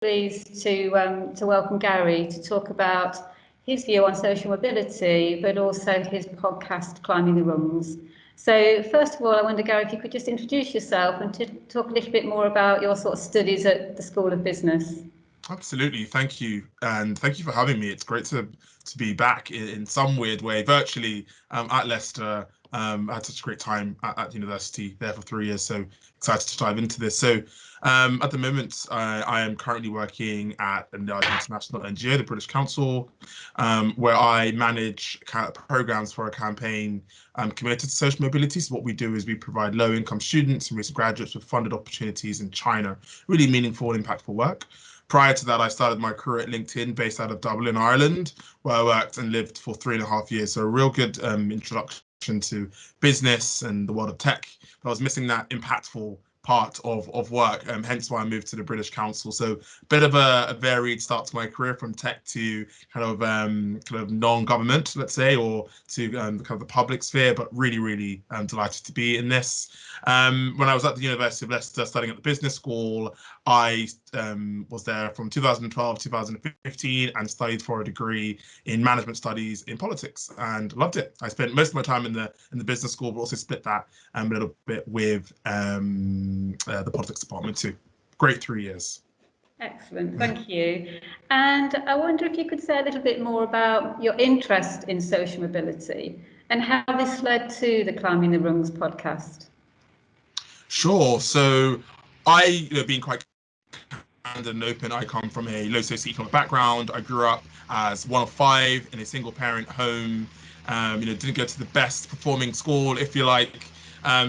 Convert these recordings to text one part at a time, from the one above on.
pleased to welcome Gary to talk about his view on social mobility, but also his podcast, Climbing the Rungs. So first of all, I wonder, Gary, if you could just introduce yourself and to talk a little bit more about your sort of studies at the School of Business. Absolutely, thank you, and thank you for having me. It's great to be back in some weird way, virtually, at Leicester. I had such a great time at university there for 3 years, so excited to dive into this. So, at the moment, I am currently working at an international NGO, the British Council, where I manage programs for a campaign committed to social mobility. So what we do is we provide low-income students and recent graduates with funded opportunities in China, really meaningful and impactful work. Prior to that, I started my career at LinkedIn, based out of Dublin, Ireland, where I worked and lived for 3.5 years. So a real good introduction to business and the world of tech. But I was missing that impactful part of work, hence why I moved to the British Council. So a bit of a varied start to my career, from tech to kind of non-government, let's say, or to kind of the public sphere. But really delighted to be in this. When I was at the University of Leicester studying at the business school, I was there from 2012 to 2015 and studied for a degree in management studies in politics and loved it. I spent most of my time in the business school, but also split that a little bit with the politics department too. Great 3 years. Excellent, thank you. And I wonder if you could say a little bit more about your interest in social mobility and how this led to the Climbing the Rungs podcast. Sure. So I, being quite candid and open, I come from a low socioeconomic background. I grew up as one of five in a single parent home. Didn't go to the best performing school, if you like.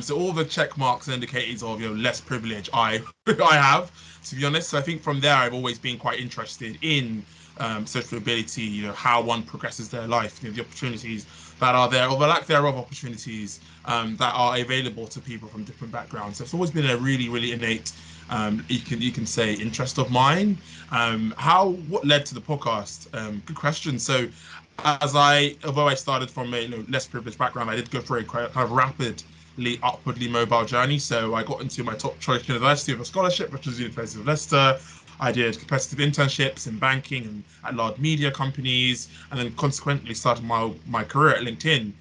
So all the check marks and indicators of less privilege I I have, to be honest. So I think from there I've always been quite interested in social mobility. How one progresses their life, the opportunities that are there, or the lack thereof opportunities that are available to people from different backgrounds. So it's always been a really innate, you can say, interest of mine. What led to the podcast? Good question. So although I started from a less privileged background, I did go through a kind of rapidly upwardly mobile journey. So I got into my top choice university with a scholarship, which was the University of Leicester. I did competitive internships in banking and at large media companies, and then consequently started my career at LinkedIn.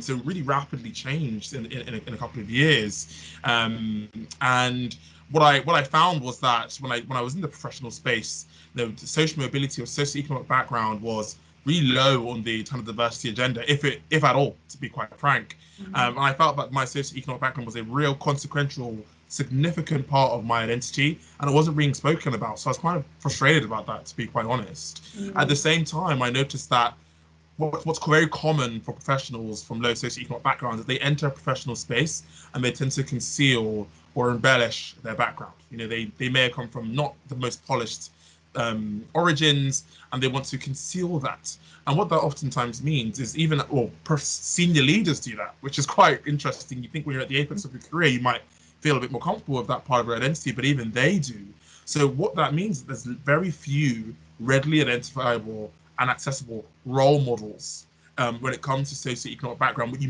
So really rapidly changed in a couple of years. And what I found was that when I was in the professional space, the social mobility or socioeconomic background was really low on the kind of diversity agenda, if at all, to be quite frank. And I felt that my socioeconomic background was a real consequential, significant part of my identity, and it wasn't being spoken about. So I was kind of frustrated about that, to be quite honest. At the same time, I noticed that what's very common for professionals from low socioeconomic backgrounds is they enter a professional space and they tend to conceal or embellish their background. They may have come from not the most polished origins, and they want to conceal that. And what that oftentimes means is senior leaders do that, which is quite interesting. You think when you're at the apex of your career, you might feel a bit more comfortable with that part of your identity, but even they do. So what that means is there's very few readily identifiable and accessible role models when it comes to socioeconomic background, which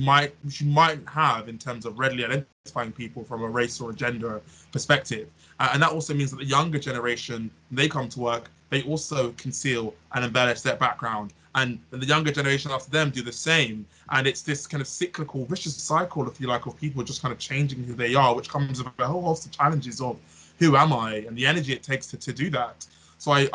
you might have in terms of readily identifying people from a race or a gender perspective. And that also means that the younger generation, when they come to work, they also conceal and embellish their background. And the younger generation after them do the same. And it's this kind of cyclical, vicious cycle, if you like, of people just kind of changing who they are, which comes with a whole host of challenges of who am I and the energy it takes to do that. So I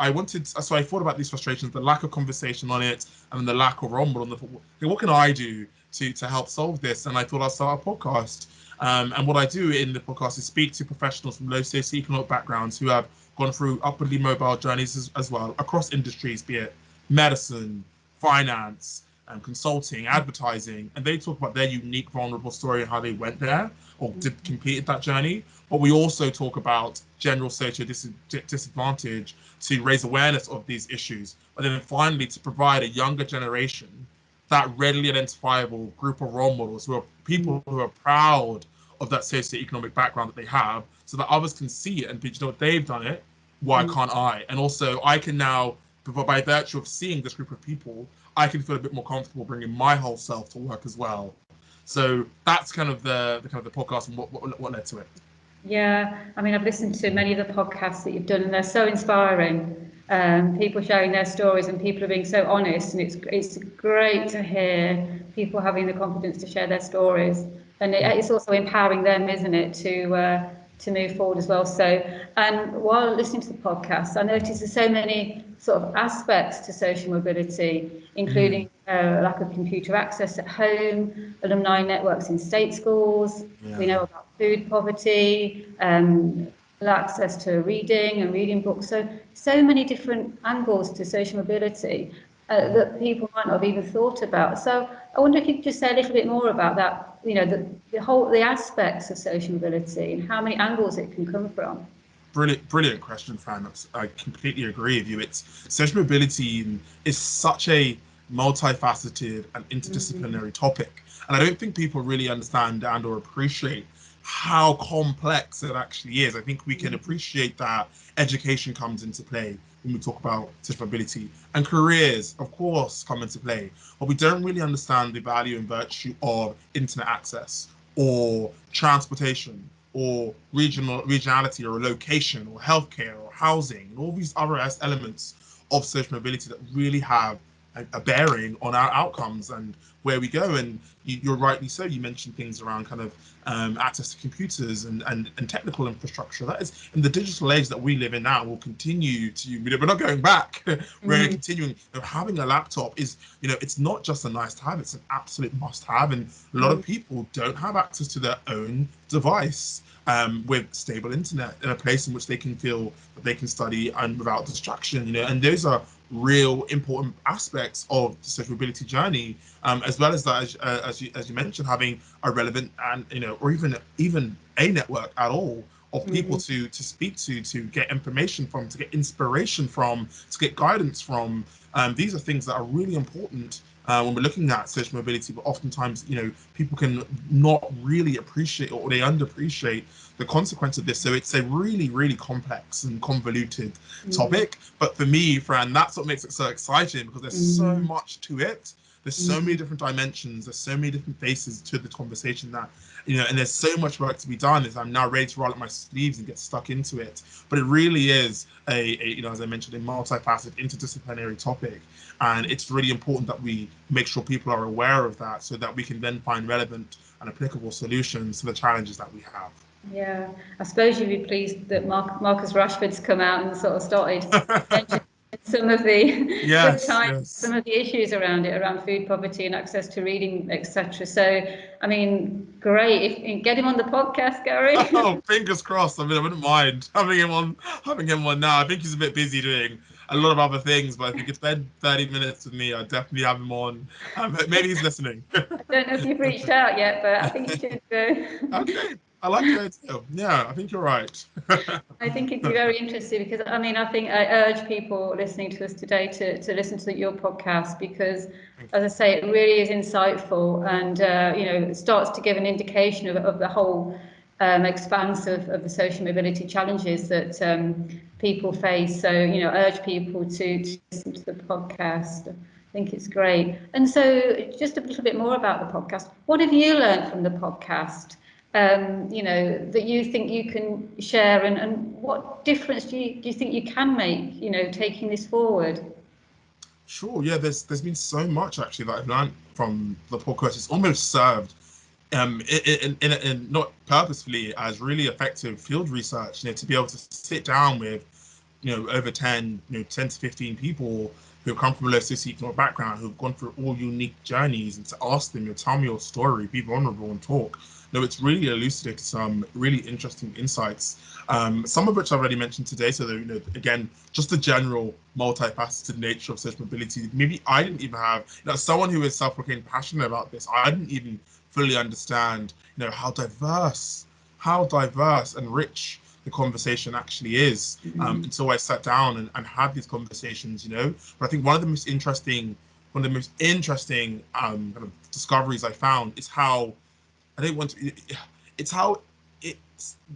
thought about these frustrations, the lack of conversation on it, and the lack of role model. What can I do to help solve this? And I thought I'd start a podcast. And what I do in the podcast is speak to professionals from low socioeconomic backgrounds who have gone through upwardly mobile journeys as well across industries, be it medicine, finance, consulting, advertising, and they talk about their unique, vulnerable story and how they went there or did completed that journey. But we also talk about general social disadvantage to raise awareness of these issues, but then finally to provide a younger generation that readily identifiable group of role models who are people who are proud of that socioeconomic background that they have, so that others can see it and be, they've done it, why can't I? And also I can now, by virtue of seeing this group of people, I can feel a bit more comfortable bringing my whole self to work as well. So that's kind of the podcast and what led to it. Yeah, I mean, I've listened to many of the podcasts that you've done, and they're so inspiring. People sharing their stories, and people are being so honest, and it's great to hear people having the confidence to share their stories, and it's also empowering them, isn't it, to move forward as well. So, and while listening to the podcast, I noticed there's so many sort of aspects to social mobility, including lack of computer access at home, alumni networks in state schools. We know about food poverty, access to reading and reading books. So many different angles to social mobility that people might not have even thought about. So I wonder if you could just say a little bit more about that, the aspects of social mobility and how many angles it can come from. Brilliant question, Fran. I completely agree with you. It's social mobility is such a multifaceted and interdisciplinary topic, and I don't think people really understand and or appreciate how complex it actually is. I think we can appreciate that education comes into play when we talk about social mobility, and careers, of course, come into play. But we don't really understand the value and virtue of internet access or transportation or regionality or location or healthcare or housing and all these other elements of social mobility that really have a bearing on our outcomes and where we go. And you're rightly so, you mentioned things around kind of access to computers and technical infrastructure. That is, in the digital age that we live in now, we'll continue to, we're not going back. We're continuing. Having a laptop is, it's not just a nice to have, it's an absolute must have. And a lot of people don't have access to their own device with stable internet in a place in which they can feel that they can study and without distraction, and those are real important aspects of the social mobility journey, as well as that, as you mentioned, having a relevant and or even a network at all of people to speak to get information from, to get inspiration from, to get guidance from. These are things that are really important when we're looking at social mobility, but oftentimes, people can not really appreciate or they underappreciate the consequence of this. So it's a really, really complex and convoluted topic. But for me, Fran, that's what makes it so exciting, because there's so much to it. There's so many different dimensions. There's so many different faces to the conversation that, and there's so much work to be done. As I'm now ready to roll up my sleeves and get stuck into it. But it really is as I mentioned, a multifaceted, interdisciplinary topic. And it's really important that we make sure people are aware of that so that we can then find relevant and applicable solutions to the challenges that we have. Yeah, I suppose you'd be pleased that Marcus Rashford's come out and sort of started mentioning some of the some of the issues around it, around food poverty and access to reading, etc. So, I mean, great. If get him on the podcast, Gary. Oh, fingers crossed. I mean, I wouldn't mind having him on now. I think he's a bit busy doing a lot of other things, but if he could spend 30 minutes with me, I'd definitely have him on. Maybe he's listening. I don't know if you've reached out yet, but I think you should do. Okay, I like the idea. Yeah, I think you're right. I think it'd be very interesting because, I mean, I think I urge people listening to us today to listen to your podcast because, as I say, it really is insightful and, it starts to give an indication of the whole expanse of the social mobility challenges that people face. So, urge people to listen to the podcast. I think it's great. And so just a little bit more about the podcast. What have you learned from the podcast? That you think you can share, and what difference do you think you can make, taking this forward? Sure, yeah, there's been so much actually that I've learned from the podcast. It's almost served in not purposefully as really effective field research, to be able to sit down with over 10 to 15 people who have come from a low socioeconomic background, who've gone through all unique journeys, and to ask them, tell me your story, be vulnerable and talk. It's really elucidated some really interesting insights, some of which I've already mentioned today. So that, again, just the general multifaceted nature of social mobility. Maybe I didn't even have, someone who is self-proclaimed passionate about this, I didn't even fully understand, how diverse and rich the conversation actually is, until I sat down and had these conversations. But I think one of the most interesting kind of discoveries I found is how I don't want to. It's how it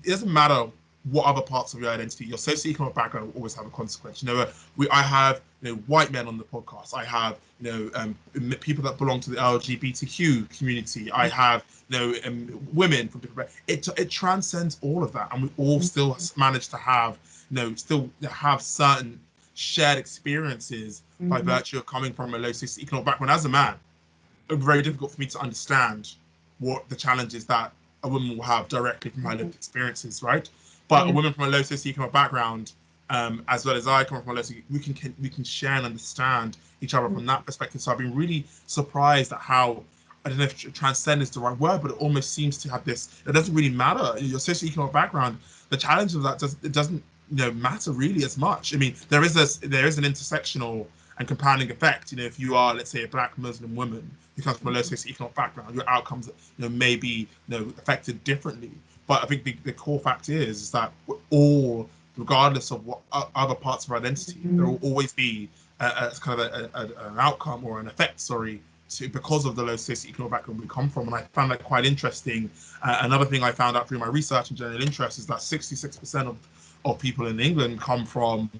doesn't matter what other parts of your identity, your socioeconomic background will always have a consequence. I have white men on the podcast. I have people that belong to the LGBTQ community. I have women from different. It transcends all of that, and we all still manage to have still have certain shared experiences by virtue of coming from a low socioeconomic background. As a man, it's very difficult for me to understand what the challenges that a woman will have directly from her lived experiences, right? But a woman from a low socioeconomic background, as well as I come from a low we can share and understand each other from that perspective. So I've been really surprised at how, I don't know if transcend is the right word, but it almost seems to have this. It doesn't really matter your socioeconomic background. The challenge of that doesn't matter really as much. I mean, there is an intersectional and compounding effect. If you are, let's say, a Black Muslim woman who comes from a low socioeconomic background, your outcomes may be affected differently. But I think the core fact is that we're all, regardless of what other parts of our identity, there will always be a kind of an outcome or an effect, because of the low socioeconomic background we come from. And I found that quite interesting. Another thing I found out through my research and general interest is that 66% of people in England come from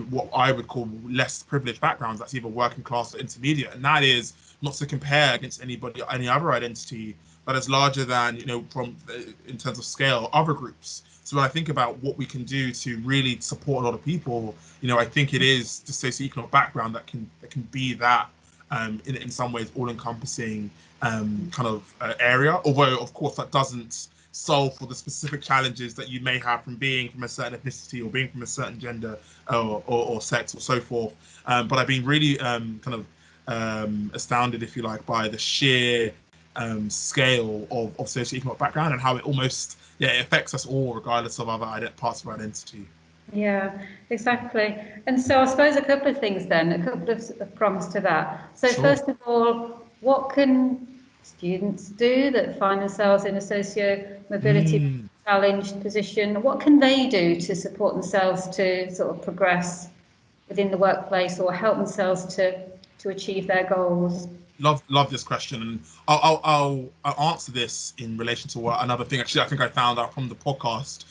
what I would call less privileged backgrounds. That's either working class or intermediate, and that is not to compare against any other identity, but is larger than from in terms of scale other groups. So when I think about what we can do to really support a lot of people, I think it is the socioeconomic background that can be that in some ways all-encompassing kind of area. Although of course that doesn't solve for the specific challenges that you may have from being from a certain ethnicity or being from a certain gender or sex or so forth. But I've been really kind of astounded, if you like, by the sheer scale of socioeconomic background and how it almost it affects us all regardless of other parts of our identity. Yeah, exactly. And so I suppose a couple of things then, a couple of prompts to that. So Sure. first of all, what can students do that find themselves in a socio-mobility challenged position? What can they do to support themselves to sort of progress within the workplace or help themselves to achieve their goals? Love this question, and I'll answer this in relation to what another thing actually I think I found out from the podcast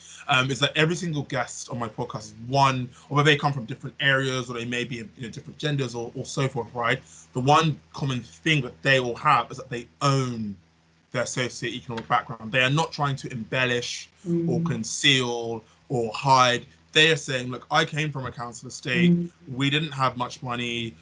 is that every single guest on my podcast is one, or whether they come from different areas or they may be different genders or so forth, right? The one common thing that they all have is that they own their socioeconomic background. They are not trying to embellish or conceal or hide. They are saying, look, I came from a council estate. We didn't have much money.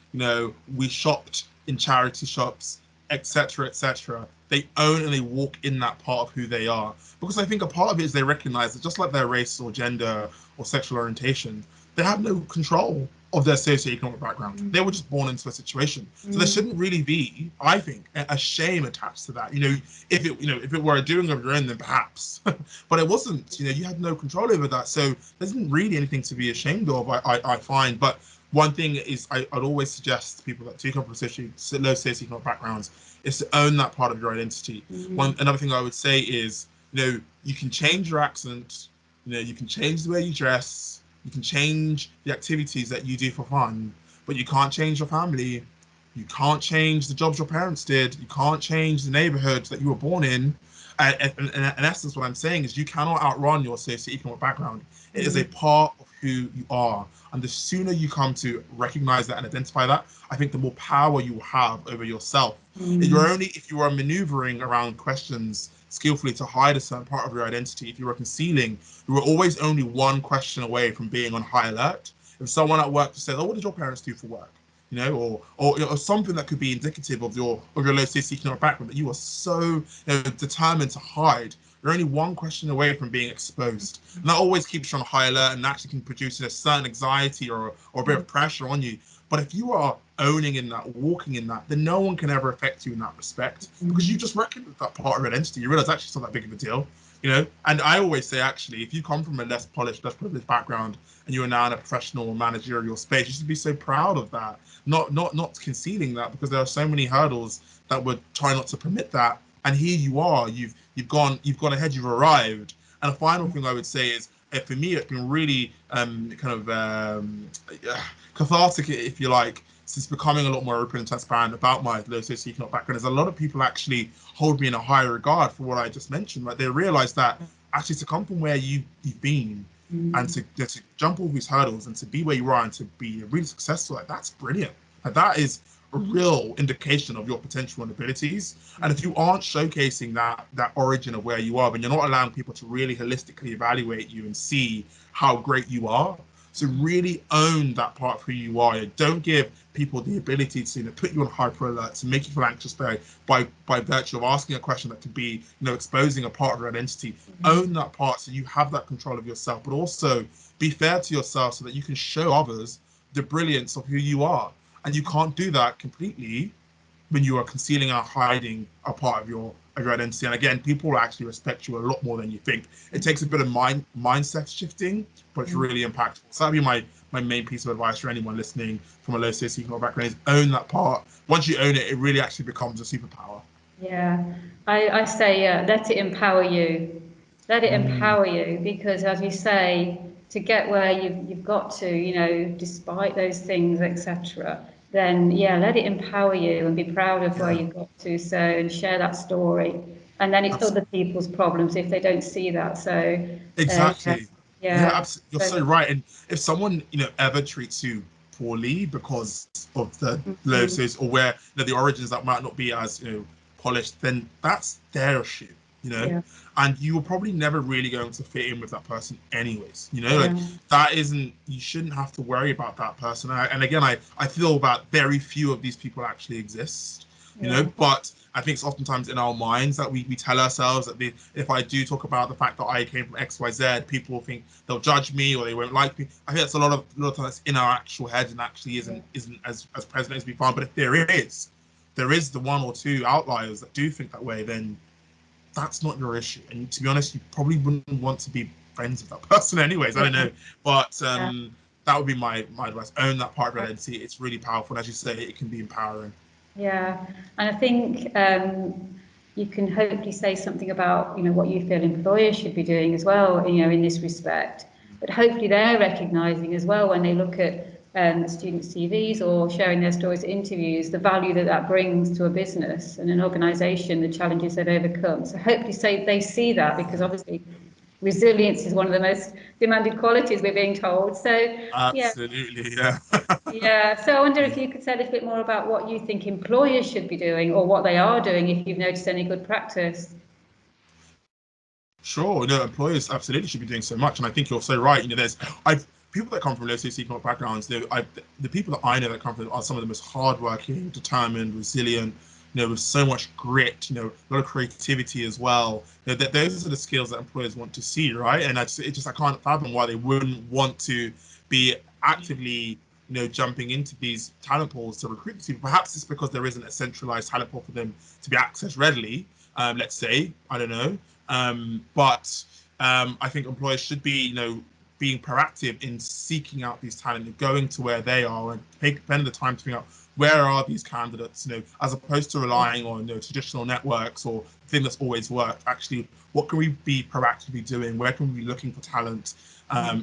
We shopped in charity shops, etc., etc. They own and they walk in that part of who they are. Because I think a part of it is they recognize that just like their race or gender or sexual orientation, they have no control of their socioeconomic background. They were just born into a situation. So there shouldn't really be, I think, a shame attached to that. If it were a doing of your own, then perhaps. But it wasn't. You had no control over that. So there isn't really anything to be ashamed of, I find. But one thing is I'd always suggest to people that do come from low socioeconomic backgrounds is to own that part of your identity. Another thing I would say is, you can change your accent, you can change the way you dress, you can change the activities that you do for fun, but you can't change your family. You can't change the jobs your parents did. You can't change the neighborhood that you were born in. In essence, what I'm saying is you cannot outrun your socioeconomic background. It is a part of who you are. And the sooner you come to recognize that and identify that, I think the more power you will have over yourself. If you are maneuvering around questions skillfully to hide a certain part of your identity, if you are concealing, you are always only one question away from being on high alert. If someone at work says, "Oh, what did your parents do for work?" or something that could be indicative of your low socioeconomic background that you are so determined to hide, you're only one question away from being exposed. And that always keeps you on high alert and actually can produce a certain anxiety or a bit of pressure on you. But if you are owning in that, walking in that, then no one can ever affect you in that respect because you just recognize that part of your identity. You realize actually it's not that big of a deal. And I always say, actually, if you come from a less polished, less privileged background and you are now in a professional or managerial space, you should be so proud of that, not concealing that, because there are so many hurdles that would try not to permit that. And here you are, you've gone ahead, you've arrived. And a final thing I would say is, for me, it's been really cathartic, if you like, since becoming a lot more open and transparent about my low socioeconomic background. Is a lot of people actually hold me in a higher regard for what I just mentioned. Like, they realize that actually to come from where you've been and to jump all these hurdles and to be where you are and to be really successful, like that's brilliant. Like that is a real indication of your potential and abilities. And if you aren't showcasing that origin of where you are, then you're not allowing people to really holistically evaluate you and see how great you are. So really own that part of who you are. Don't give people the ability to put you on hyper alert, to make you feel anxious by virtue of asking a question that could be exposing a part of your identity. Own that part so you have that control of yourself, but also be fair to yourself so that you can show others the brilliance of who you are. And you can't do that completely when you are concealing or hiding a part of your identity. And again, people will actually respect you a lot more than you think. It takes a bit of mindset shifting, but it's really impactful. So that'd be my main piece of advice for anyone listening from a low socioeconomic background is own that part. Once you own it, it really actually becomes a superpower. Yeah, I say let it empower you. Let it empower you because, as you say, to get where you've got to, despite those things, etc., then yeah, let it empower you and be proud of where you've got to. So and share that story, and then it's Absolutely. other people's problems if they don't see that. So yeah, Exactly. Yeah, yeah. absolutely. You're so right. And if someone, ever treats you poorly because of the low Mhm. source or where the origins that might not be as, polished, then that's their issue, Yeah, and you are probably never really going to fit in with that person anyways, like yeah, that isn't, you shouldn't have to worry about that person. And again, I feel that very few of these people actually exist, yeah, but I think it's oftentimes in our minds that we tell ourselves that if I do talk about the fact that I came from XYZ, people will think they'll judge me or they won't like me. I think that's a lot of times in our actual head and actually isn't as present as we find. But if there is the one or two outliers that do think that way, then that's not your issue. And to be honest, you probably wouldn't want to be friends with that person anyways. I don't yeah, know. But yeah. that would be my advice. Own that part of your identity. It's really powerful. And as you say, it can be empowering. Yeah, and I think you can hopefully say something about what you feel employers should be doing as well, in this respect. But hopefully they're recognising as well when they look at student CVs or sharing their stories at interviews, the value that that brings to a business and an organisation, the challenges they've overcome. So hopefully they see that because obviously resilience is one of the most demanded qualities we're being told. So yeah, Absolutely, yeah. yeah, so I wonder if you could say a little bit more about what you think employers should be doing or what they are doing, if you've noticed any good practice. Sure, no, employers absolutely should be doing so much, and I think you're so right. There's I've people that come from low socioeconomic backgrounds. The people that I know that come from are some of the most hardworking, determined, resilient. With so much grit. A lot of creativity as well. That those are the skills that employers want to see, right? And I can't fathom why they wouldn't want to be actively, jumping into these talent pools to recruit these people. Perhaps it's because there isn't a centralized talent pool for them to be accessed readily. Let's say, I don't know. But I think employers should be, being proactive in seeking out these talent and going to where they are and spending the time to figure out where are these candidates, as opposed to relying on traditional networks or the thing that's always worked. Actually, what can we be proactively doing? Where can we be looking for talent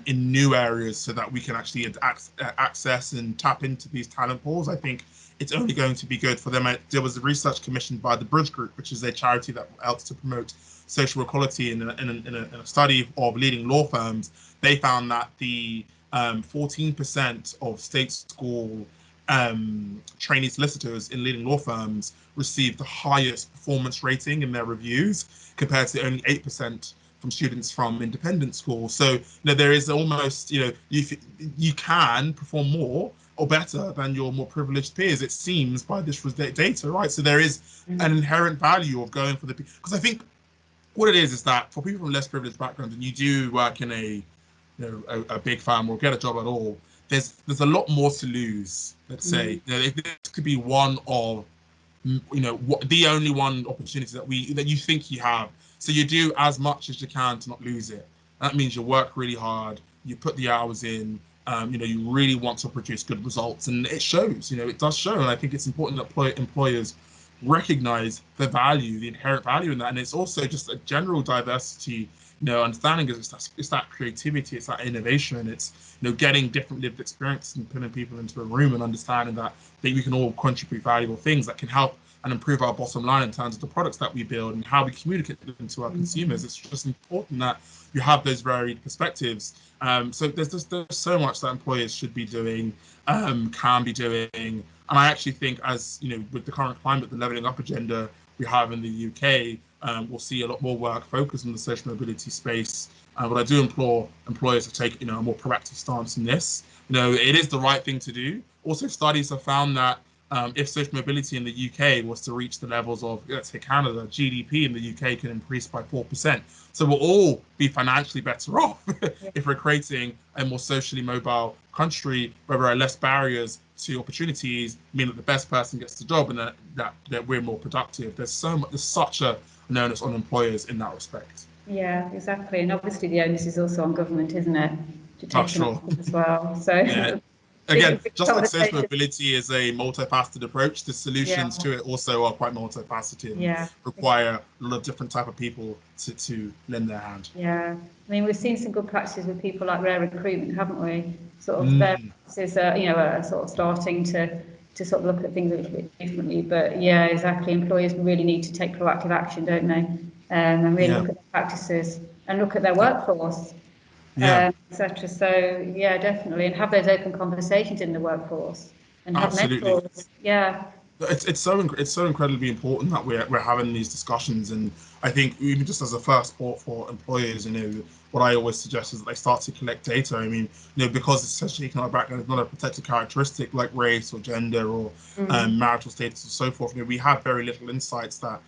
in new areas so that we can actually access and tap into these talent pools? I think it's only going to be good for them. There was a research commissioned by the Bridge Group, which is a charity that helps to promote social equality in a study of leading law firms. They found that the 14% of state school trainee solicitors in leading law firms received the highest performance rating in their reviews compared to only 8% from students from independent schools. So there is almost you can perform more or better than your more privileged peers, it seems, by this data, right? So there is an inherent value of going for the, because I think what it is that for people from less privileged backgrounds, and you do work in a big firm or get a job at all, there's a lot more to lose. Let's say this could be one of the only one opportunity that you think you have. So you do as much as you can to not lose it. That means you work really hard, you put the hours in, you really want to produce good results, and it shows. It does show, and I think it's important that employers recognize the inherent value in that, and it's also just a general diversity. Understanding is it's that creativity, it's that innovation, it's getting different lived experiences and putting people into a room and understanding that we can all contribute valuable things that can help and improve our bottom line in terms of the products that we build and how we communicate them to our consumers. It's just important that you have those varied perspectives. So there's so much that employers should be doing, can be doing, and I actually think, as you know, with the current climate, the levelling up agenda we have in the UK, we'll see a lot more work focused on the social mobility space. But I do implore employers to take, a more proactive stance in this. It is the right thing to do. Also, studies have found that if social mobility in the UK was to reach the levels of, let's say, Canada, GDP in the UK can increase by 4%. So we'll all be financially better off if we're creating a more socially mobile country where there are less barriers to opportunities, mean that the best person gets the job and that we're more productive. There's such an onus on employers in that respect. Yeah, exactly. And obviously the onus is also on government, isn't it? To take Sure. as well. So yeah. Again, big just like social mobility is a multifaceted approach, the solutions to it also are quite multifaceted and require a lot of different type of people to lend their hand. Yeah, I mean, we've seen some good practices with people like Rare Recruitment, haven't we? Sort of their practices are sort of starting to sort of look at things a little bit differently. But yeah, exactly. Employers really need to take proactive action, don't they? And really look at their practices and look at their workforce. Etc. So yeah, definitely, and have those open conversations in the workforce and have Absolutely. mentors. Yeah. It's so incredibly important that we're having these discussions, and I think even just as a first port for employers, what I always suggest is that they start to collect data. I mean, because it's such an economic background, it's not a protected characteristic like race or gender or marital status or so forth. We have very little insights that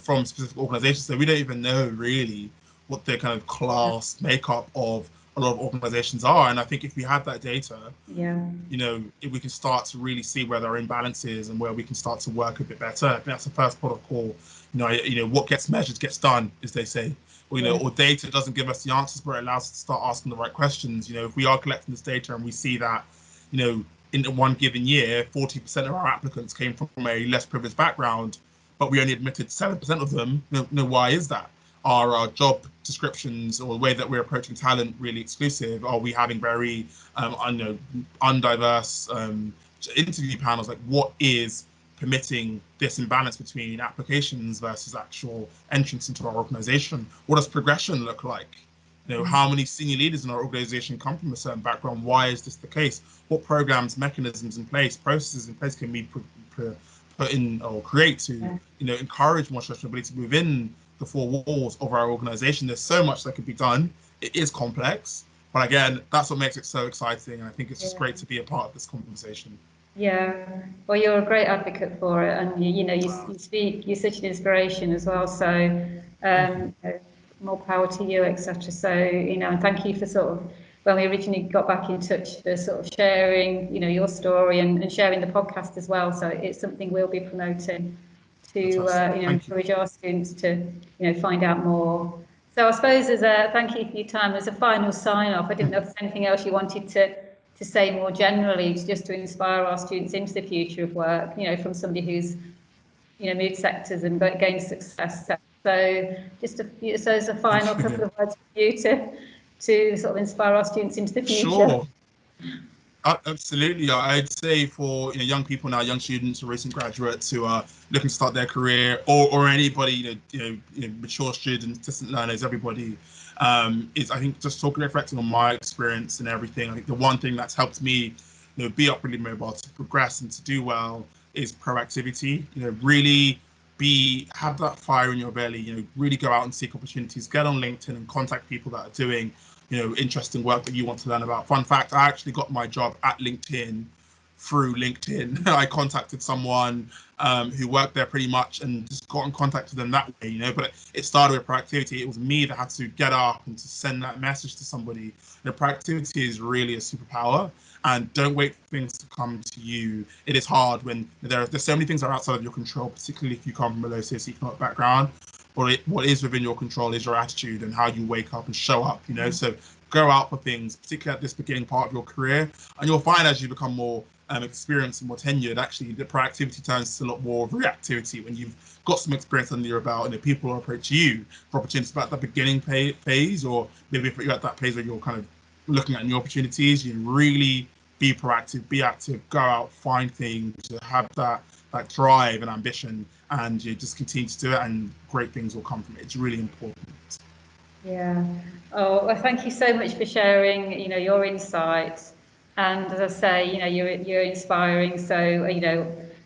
from specific organizations, so we don't even know really what their kind of class makeup of a lot of organizations are. And I think if we have that data, if we can start to really see where there are imbalances and where we can start to work a bit better. I think that's the first port of call. What gets measured gets done, as they say. Or data doesn't give us the answers, but it allows us to start asking the right questions. If we are collecting this data and we see that, in one given year, 40% of our applicants came from a less privileged background, but we only admitted 7% of them. Why is that? Are our job descriptions or the way that we're approaching talent really exclusive? Are we having very undiverse interview panels? Like, what is permitting this imbalance between applications versus actual entrance into our organization? What does progression look like? How many senior leaders in our organization come from a certain background? Why is this the case? What programs, mechanisms in place, processes in place can we put in or create to encourage more social mobility within the four walls of our organization? There's so much that could be done. It is complex, but again, that's what makes it so exciting. And I think it's just great to be a part of this conversation. Yeah, well, you're a great advocate for it, and you speak. You're such an inspiration as well. So, more power to you, etc. So, and thank you for sort of when we originally got back in touch for sort of sharing, your story and sharing the podcast as well. So it's something we'll be promoting to encourage our students to find out more. So I suppose as a thank you for your time, as a final sign off, I didn't know if there's anything else you wanted to say more generally, just to inspire our students into the future of work, from somebody who's moved sectors and gained success. So just so as a final couple of words for you to sort of inspire our students into the future. Sure. Absolutely. I'd say for young people now, young students or recent graduates who are looking to start their career, or anybody, mature students, distant learners, everybody, is, I think, just talking, reflecting on my experience and everything. I think the one thing that's helped me, be upwardly mobile, to progress and to do well is proactivity. Really have that fire in your belly. Really go out and seek opportunities. Get on LinkedIn and contact people that are doing interesting work that you want to learn about. Fun fact, I actually got my job at LinkedIn through LinkedIn. I contacted someone who worked there pretty much and just got in contact with them that way, but it started with proactivity. It was me that had to get up and to send that message to somebody. Proactivity is really a superpower, and don't wait for things to come to you. It is hard when there's so many things that are outside of your control, particularly if you come from a low socioeconomic background. What is within your control is your attitude and how you wake up and show up, So go out for things, particularly at this beginning part of your career. And you'll find as you become more experienced and more tenured, actually the proactivity turns to a lot more of reactivity when you've got some experience under your belt and people will approach you for opportunities. About the beginning phase, or maybe if you're at that phase where you're kind of looking at new opportunities, you really be proactive, be active, go out, find things, to have that drive and ambition, and you just continue to do it, and great things will come from it. It's really important. Yeah. Oh, well, thank you so much for sharing, your insights. And as I say, you're inspiring. So,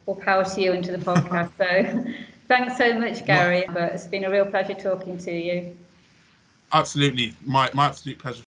all power to you and to the podcast. So, thanks so much, Not Gary. But it's been a real pleasure talking to you. absolutely my absolute pleasure.